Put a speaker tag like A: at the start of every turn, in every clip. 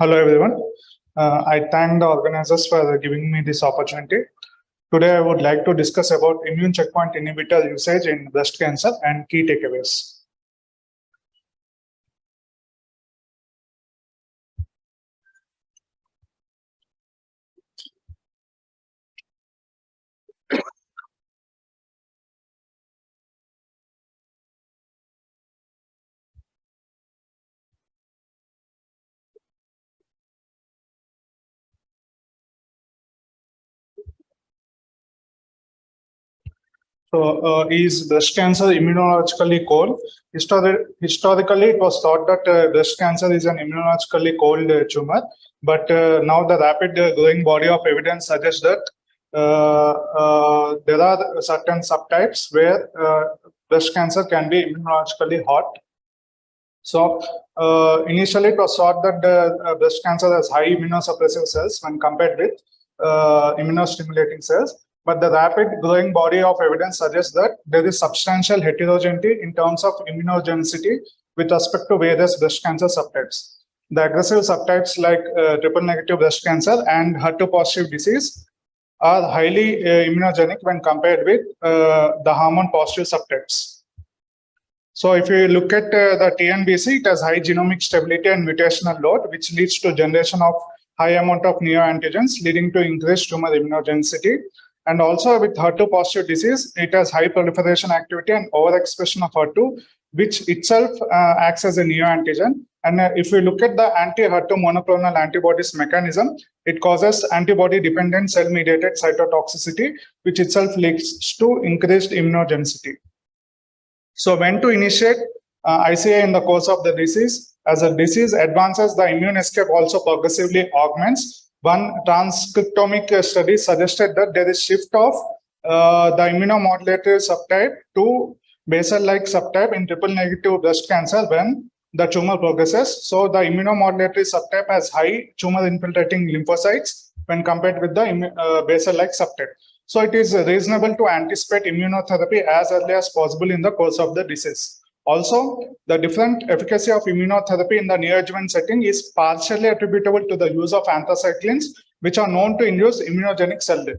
A: Hello everyone. I thank the organizers for giving me this opportunity. Today I would like to discuss about immune checkpoint inhibitor usage in breast cancer and key takeaways. Is breast cancer immunologically cold? Historically, it was thought that breast cancer is an immunologically cold tumor, but now the rapid growing body of evidence suggests that there are certain subtypes where breast cancer can be immunologically hot. So initially, it was thought that the breast cancer has high immunosuppressive cells when compared with immunostimulating cells. But the rapid growing body of evidence suggests that there is substantial heterogeneity in terms of immunogenicity with respect to various breast cancer subtypes. The aggressive subtypes like triple negative breast cancer and HER2 positive disease are highly immunogenic when compared with the hormone positive subtypes. So if you look at the TNBC, it has high genomic stability and mutational load, which leads to generation of high amount of neoantigens, leading to increased tumor immunogenicity. And also with HER2 positive disease, it has high proliferation activity and overexpression of HER2, which itself acts as a neoantigen. And if we look at the anti-HER2 monoclonal antibodies mechanism, it causes antibody-dependent cell-mediated cytotoxicity, which itself leads to increased immunogenicity. So when to initiate ICI in the course of the disease? As a disease advances, the immune escape also progressively augments. One transcriptomic study suggested that there is shift of the immunomodulatory subtype to basal-like subtype in triple negative breast cancer when the tumor progresses. So the immunomodulatory subtype has high tumor infiltrating lymphocytes when compared with the basal-like subtype. So it is reasonable to anticipate immunotherapy as early as possible in the course of the disease. Also, the different efficacy of immunotherapy in the neoadjuvant setting is partially attributable to the use of anthracyclines, which are known to induce immunogenic cell death.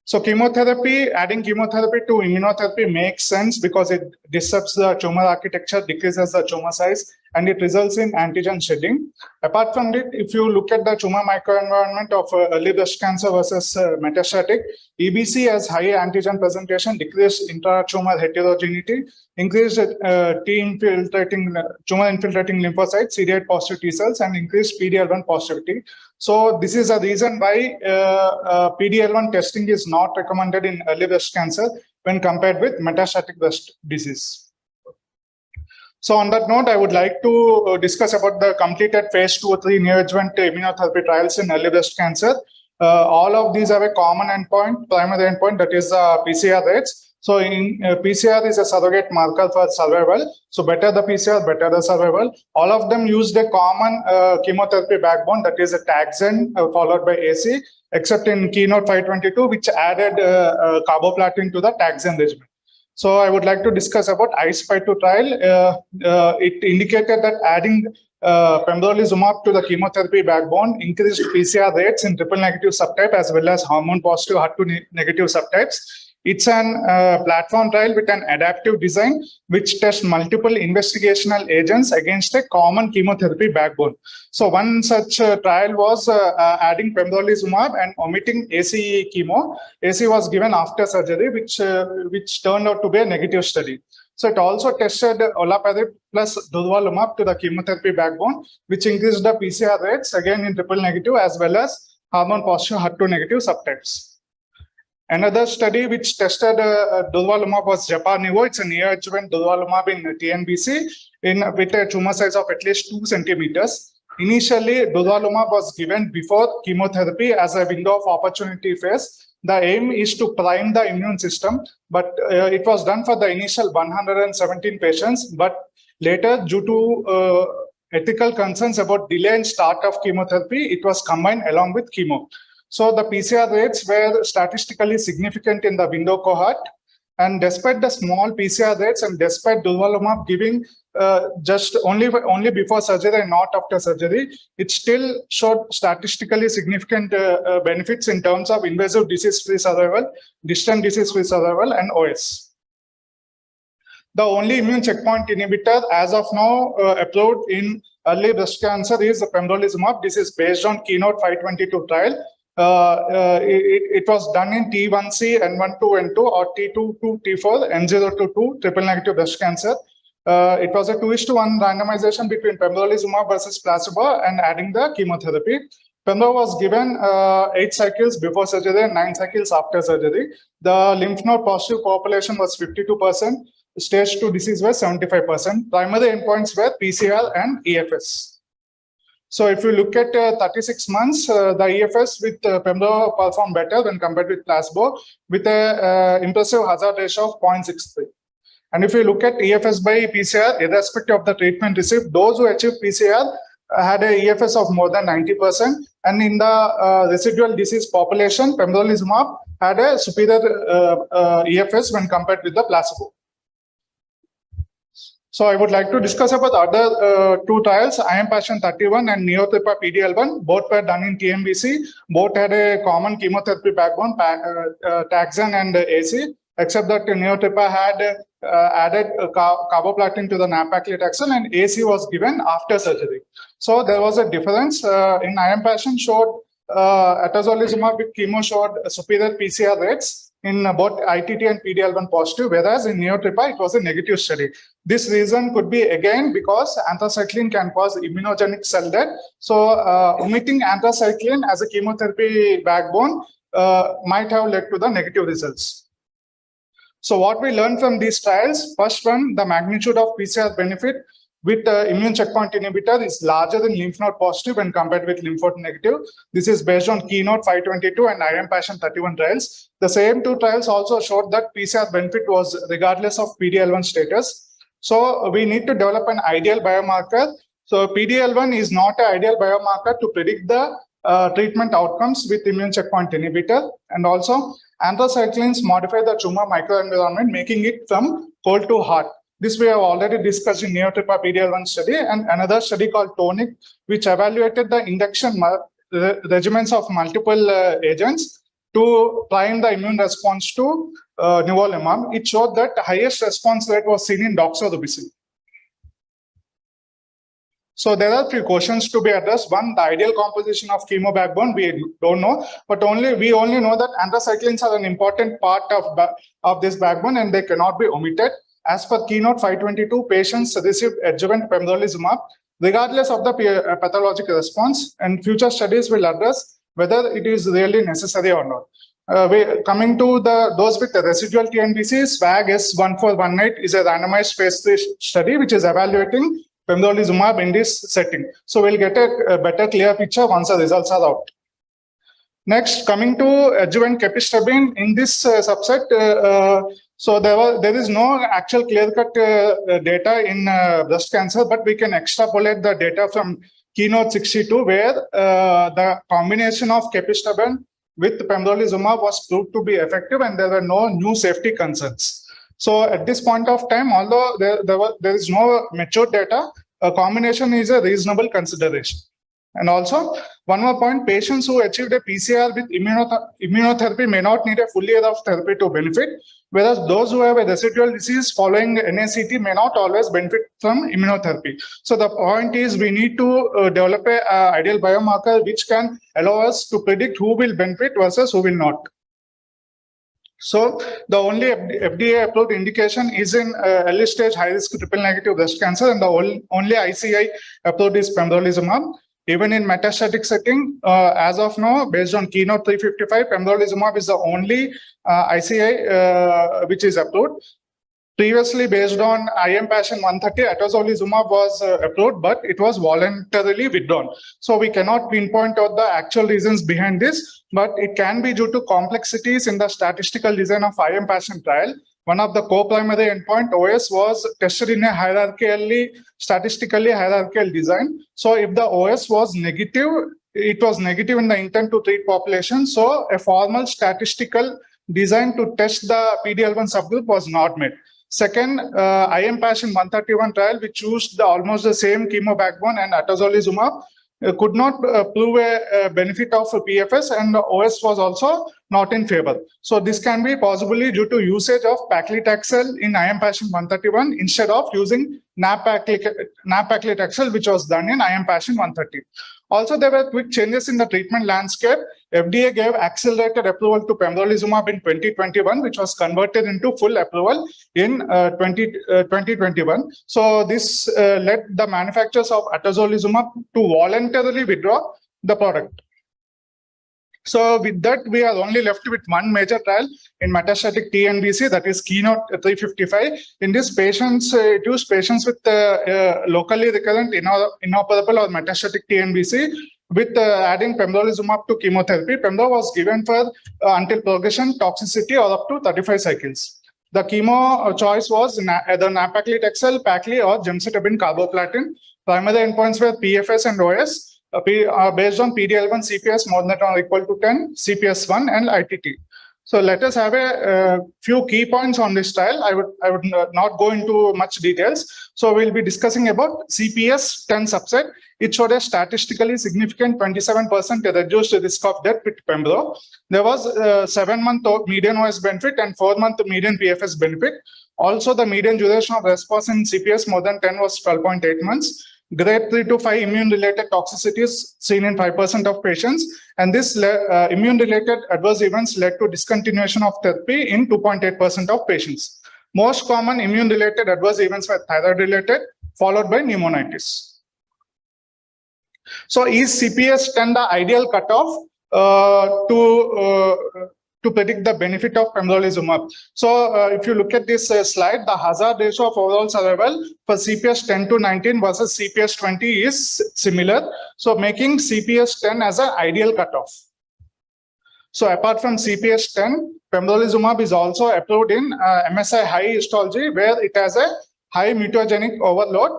A: So chemotherapy, adding chemotherapy to immunotherapy makes sense because it disrupts the tumor architecture, decreases the tumor size, and it results in antigen shedding. Apart from it, if you look at the tumor microenvironment of early breast cancer versus metastatic, EBC has high antigen presentation, decreased intratumor heterogeneity, increased tumor infiltrating lymphocytes, CD8 positive T cells, and increased PD-L1 positivity. So this is a reason why PD-L1 testing is not recommended in early breast cancer when compared with metastatic breast disease. So on that note, I would like to discuss about the completed phase 2 or 3 neoadjuvant immunotherapy trials in early breast cancer. All of these have a common endpoint, primary endpoint, that is PCR rates. So in PCR is a surrogate marker for survival. So better the PCR, better the survival. All of them used a common chemotherapy backbone, that is a taxane followed by AC, except in Keynote 522, which added carboplatin to the taxane regimen. So I would like to discuss about ICI-2 trial. It indicated that adding pembrolizumab to the chemotherapy backbone increased PCR rates in triple negative subtype as well as hormone positive HER2 negative subtypes. It's an platform trial with an adaptive design which tests multiple investigational agents against a common chemotherapy backbone. So one such trial was adding pembrolizumab and omitting AC chemo. AC was given after surgery, which turned out to be a negative study. So it also tested olaparib plus durvalumab to the chemotherapy backbone, which increased the PCR rates again in triple negative as well as hormone positive HER2 negative subtypes. Another study which tested durvalumab was Japan-Nivo. It's a neoadjuvant durvalumab in TNBC with a tumor size of at least 2 centimeters. Initially, durvalumab was given before chemotherapy as a window of opportunity phase. The aim is to prime the immune system, but it was done for the initial 117 patients. But later, due to ethical concerns about delay in start of chemotherapy, it was combined along with chemo. So the PCR rates were statistically significant in the window cohort. And despite the small PCR rates and despite durvalumab giving just only before surgery and not after surgery, it still showed statistically significant benefits in terms of invasive disease-free survival, distant disease-free survival, and OS. The only immune checkpoint inhibitor as of now approved in early breast cancer is pembrolizumab. This is based on Keynote 522 trial. It was done in T1C, N1 to N2, or T2 to T4, N0 to 2, triple negative breast cancer. It was a 2:1 randomization between pembrolizumab versus placebo and adding the chemotherapy. Pembro was given 8 cycles before surgery and 9 cycles after surgery. The lymph node positive population was 52%. Stage 2 disease was 75%. Primary endpoints were PCR and EFS. So if you look at 36 months, the EFS with Pembro performed better when compared with placebo with a impressive hazard ratio of 0.63. And if you look at EFS by PCR, irrespective of the treatment received, those who achieved PCR had a EFS of more than 90%. And in the residual disease population, pembrolizumab had a superior EFS when compared with the placebo. So I would like to discuss about other 2 trials, IM Passion 31 and Neotripa PDL1. Both were done in TNBC. Both had a common chemotherapy backbone, Taxane and AC, except that Neotripa had added carboplatin to the nab-paclitaxel and AC was given after surgery. So there was a difference. In IM Passion showed atezolizumab with chemo showed superior PCR rates in both ITT and PDL1 positive, whereas in Neotripa, it was a negative study. This reason could be again because anthracycline can cause immunogenic cell death. So omitting anthracycline as a chemotherapy backbone might have led to the negative results. So what we learned from these trials, first one, the magnitude of PCR benefit with immune checkpoint inhibitor is larger than lymph node positive when compared with lymph node negative. This is based on Keynote 522 and IM Passion 31 trials. The same 2 trials also showed that PCR benefit was regardless of PDL1 status. So we need to develop an ideal biomarker. So PDL1 is not an ideal biomarker to predict the treatment outcomes with immune checkpoint inhibitor. And also anthracyclines modify the tumor microenvironment, making it from cold to hot. This we have already discussed in Neotripa PDL1 study, and another study called TONIC, which evaluated the induction regimens of multiple agents to prime the immune response to nivolumab. It showed that the highest response rate was seen in doxorubicin. So there are 3 questions to be addressed. One, the ideal composition of chemo backbone, we don't know, but we only know that anthracyclines are an important part of this backbone and they cannot be omitted. As per Keynote 522, patients received adjuvant pembrolizumab regardless of the pathological response, and future studies will address whether it is really necessary or not. Coming to those with the residual TNBC, SWAG S1418 is a randomized phase 3 study which is evaluating pembrolizumab in this setting. So we'll get a better clear picture once the results are out. Next, coming to adjuvant capecitabine in this subset, so there is no actual clear-cut data in breast cancer, but we can extrapolate the data from Keynote 62, where the combination of capecitabine with pembrolizumab was proved to be effective, and there were no new safety concerns. So at this point of time, although there is no mature data, a combination is a reasonable consideration. And also, one more point, patients who achieved a PCR with immunotherapy may not need a full year of therapy to benefit, whereas those who have a residual disease following NACT may not always benefit from immunotherapy. So the point is we need to develop an ideal biomarker which can allow us to predict who will benefit versus who will not. So the only FDA approved indication is in early stage high risk triple negative breast cancer, and the only ICI approved is pembrolizumab. Even in metastatic setting, as of now, based on Keynote 355, pembrolizumab is the only ICI which is approved. Previously, based on IM Passion 130, atezolizumab was approved, but it was voluntarily withdrawn. So we cannot pinpoint out the actual reasons behind this, but it can be due to complexities in the statistical design of IM Passion trial. One of the co-primary endpoint, OS, was tested in a statistically hierarchical design. So if the OS was negative, it was negative in the intent to treat population. So a formal statistical designed to test the PD-L1 subgroup was not met. Second, IM Passion 131 trial, which used almost the same chemo backbone and atezolizumab, could not prove a benefit of PFS, and OS was also not in favor. So this can be possibly due to usage of paclitaxel in IM Passion 131 instead of using nab-paclitaxel, which was done in IM Passion 130. Also, there were quick changes in the treatment landscape. FDA gave accelerated approval to pembrolizumab in 2021, which was converted into full approval in 2021. So this led the manufacturers of atezolizumab to voluntarily withdraw the product. So with that, we are only left with one major trial in metastatic TNBC, that is Keynote 355. In this, patients it used patients with locally recurrent inoperable or metastatic TNBC with adding pembrolizumab to chemotherapy. Pembro was given for until progression, toxicity, or up to 35 cycles. The chemo choice was either nab-paclitaxel, Pacli, or gemcitabine carboplatin. Primary endpoints were PFS and OS. Based on PD-L1 CPS more than or equal to 10, CPS1, and ITT. So let us have a few key points on this trial. I would not go into much details. So we'll be discussing about CPS 10 subset. It showed a statistically significant 27% reduced risk of death with pembro. There was 7-month median OS benefit and 4-month median PFS benefit. Also, the median duration of response in CPS more than 10 was 12.8 months. Grade 3 to 5 immune-related toxicities seen in 5% of patients, and this immune-related adverse events led to discontinuation of therapy in 2.8% of patients. Most common immune-related adverse events were thyroid-related, followed by pneumonitis. So, is CPS 10 the ideal cutoff to predict the benefit of pembrolizumab? So if you look at this slide, the hazard ratio of overall survival for CPS 10 to 19 versus CPS 20 is similar. So making CPS 10 as an ideal cutoff. So apart from CPS 10, pembrolizumab is also approved in MSI high histology, where it has a high mutagenic overload,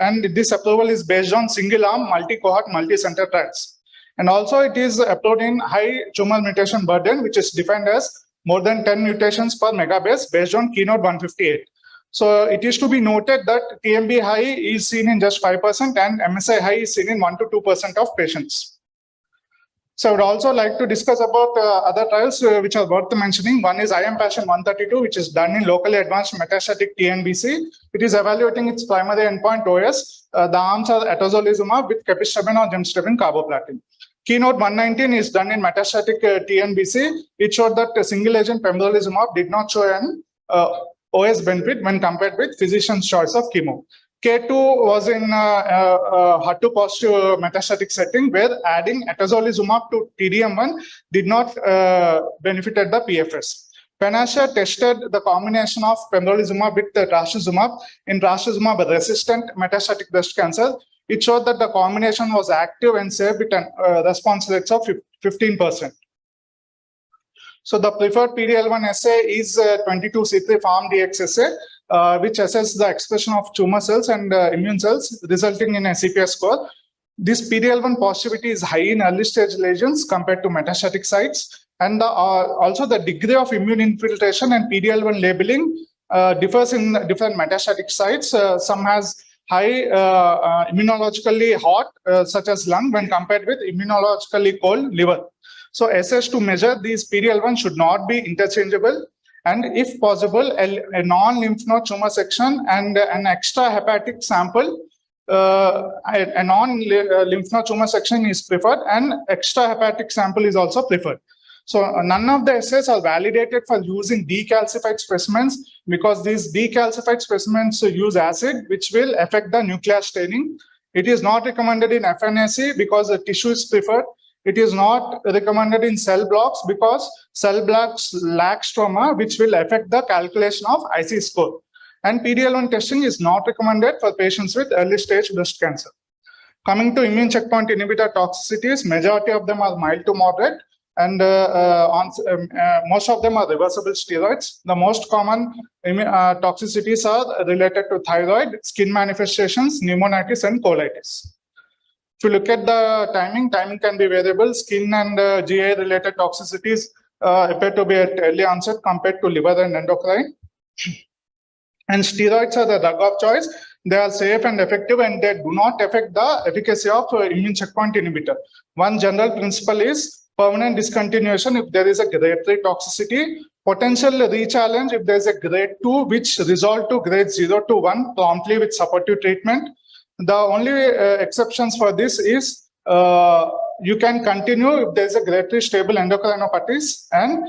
A: and this approval is based on single-arm, multi-cohort, multi-center trials. And also it is approved in high tumor mutation burden, which is defined as more than 10 mutations per megabase based on Keynote 158. So it is to be noted that TMB high is seen in just 5% and MSI high is seen in 1 to 2% of patients. So I would also like to discuss about other trials which are worth mentioning. One is IM Passion 132, which is done in locally advanced metastatic TNBC. It is evaluating its primary endpoint OS. The arms are atezolizumab with capecitabine or gemcitabine carboplatin. Keynote 119 is done in metastatic TNBC. It showed that single agent pembrolizumab did not show an OS benefit when compared with physician's choice of chemo. K2 was in HER2 positive metastatic setting, where adding atezolizumab to TDM1 did not benefited the PFS. Panacea tested the combination of pembrolizumab with trastuzumab in trastuzumab resistant metastatic breast cancer. It showed that the combination was active and safe with response rates of 15%. So the preferred PD-L1 assay is 22C3 FarmDX assay, which assesses the expression of tumor cells and immune cells, resulting in a CPS score. This PD-L1 positivity is high in early stage lesions compared to metastatic sites, and also the degree of immune infiltration and PD-L1 labeling differs in different metastatic sites. Some has high immunologically hot, such as lung, when compared with immunologically cold liver. So assays to measure these PD-L1 should not be interchangeable, and if possible, a non-lymph node tumor section and an extra hepatic sample. A non-lymph node tumor section is preferred, and extra hepatic sample is also preferred. So none of the assays are validated for using decalcified specimens, because these decalcified specimens use acid, which will affect the nuclear staining. It is not recommended in FNAC because the tissue is preferred. It is not recommended in cell blocks because cell blocks lack stroma, which will affect the calculation of IC score. And PD-L1 testing is not recommended for patients with early stage breast cancer. Coming to immune checkpoint inhibitor toxicities, majority of them are mild to moderate, and most of them are reversible steroids. The most common toxicities are related to thyroid, skin manifestations, pneumonitis, and colitis. If you look at the timing can be variable. Skin and GI related toxicities appear to be at early onset compared to liver and endocrine. And steroids are the drug of choice. They are safe and effective, and they do not affect the efficacy of immune checkpoint inhibitor. One general principle is permanent discontinuation if there is a grade 3 toxicity, potential rechallenge if there is a grade 2 which resolved to grade 0 to 1 promptly with supportive treatment. The only exceptions for this is you can continue if there is a grade 3 stable endocrinopathies, and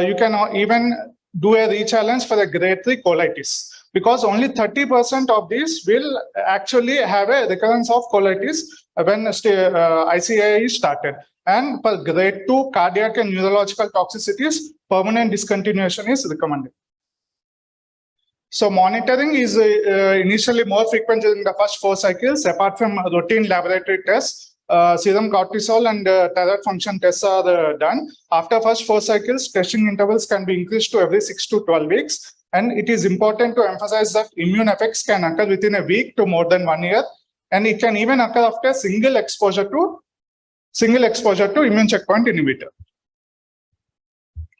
A: you can even do a rechallenge for a grade 3 colitis, because only 30% of these will actually have a recurrence of colitis when ICI is started. And for grade 2 cardiac and neurological toxicities, permanent discontinuation is recommended. So monitoring is initially more frequent during the first 4 cycles. Apart from routine laboratory tests, serum cortisol and thyroid function tests are done. After first 4 cycles, testing intervals can be increased to every 6 to 12 weeks. And it is important to emphasize that immune effects can occur within a week to more than 1 year. And it can even occur after single exposure to immune checkpoint inhibitor.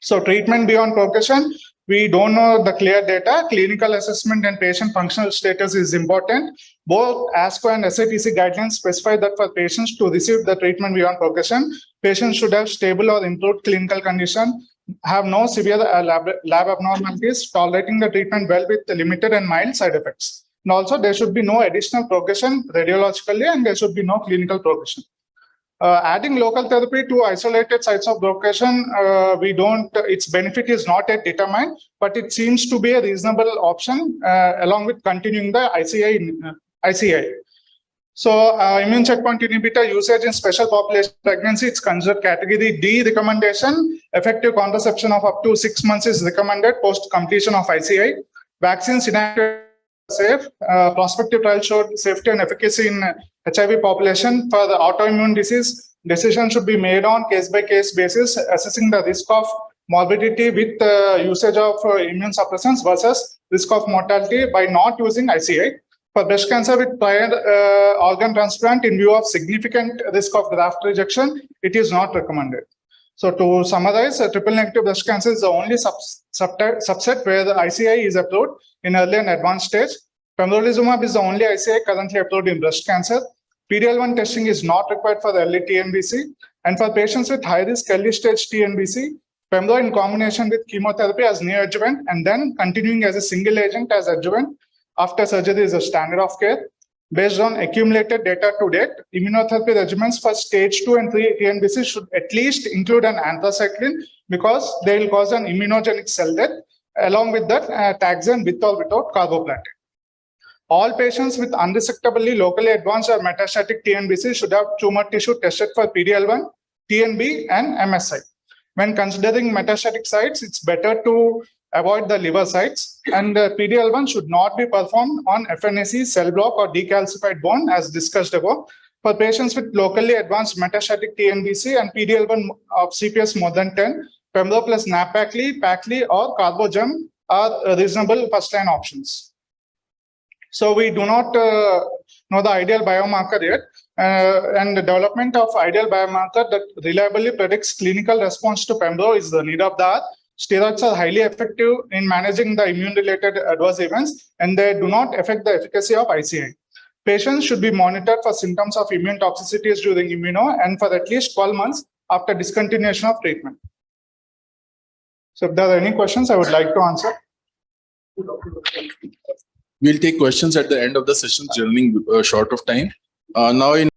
A: So treatment beyond progression, we don't know the clear data. Clinical assessment and patient functional status is important. Both ASCO and SATC guidelines specify that for patients to receive the treatment beyond progression, patients should have stable or improved clinical condition, have no severe lab abnormalities, tolerating the treatment well with limited and mild side effects. And also there should be no additional progression radiologically, and there should be no clinical progression. Adding local therapy to isolated sites of progression, its benefit is not yet determined, but it seems to be a reasonable option along with continuing the ICI. So immune checkpoint inhibitor usage in special population pregnancy, it's considered category D recommendation. Effective contraception of up to 6 months is recommended post completion of ICI. Vaccines inactivated safe. Prospective trial showed safety and efficacy in HIV population. For the autoimmune disease, decision should be made on case-by-case basis, assessing the risk of morbidity with usage of immune suppressants versus risk of mortality by not using ICI. For breast cancer with prior organ transplant, in view of significant risk of graft rejection, it is not recommended. So to summarize, triple negative breast cancer is the only subset where the ICI is approved in early and advanced stage. Pembrolizumab is the only ICI currently approved in breast cancer. PD-L1 testing is not required for early TNBC. And for patients with high-risk early stage TNBC, Pembro in combination with chemotherapy as neoadjuvant and then continuing as a single agent as adjuvant after surgery is a standard of care. Based on accumulated data to date, immunotherapy regimens for stage 2 and 3 TNBC should at least include an anthracycline because they will cause an immunogenic cell death. Along with that, taxane with or without carboplatin. All patients with unresectably locally advanced or metastatic TNBC should have tumor tissue tested for PD-L1, TNB, and MSI. When considering metastatic sites, it's better to avoid the liver sites, and PD-L1 should not be performed on FNAC, cell block, or decalcified bone as discussed above. For patients with locally advanced metastatic TNBC and PD-L1 of CPS more than 10, Pembro plus Nab-Pacli, Pacli, or Carbogem are reasonable first-line options. So we do not know the ideal biomarker yet, and the development of ideal biomarker that reliably predicts clinical response to Pembro is the need of the hour. Steroids are highly effective in managing the immune-related adverse events, and they do not affect the efficacy of ICI. Patients should be monitored for symptoms of immune toxicities during immuno and for at least 12 months after discontinuation of treatment. So if there are any questions, I would like to answer.
B: We'll take questions at the end of the session, running short of time. Now in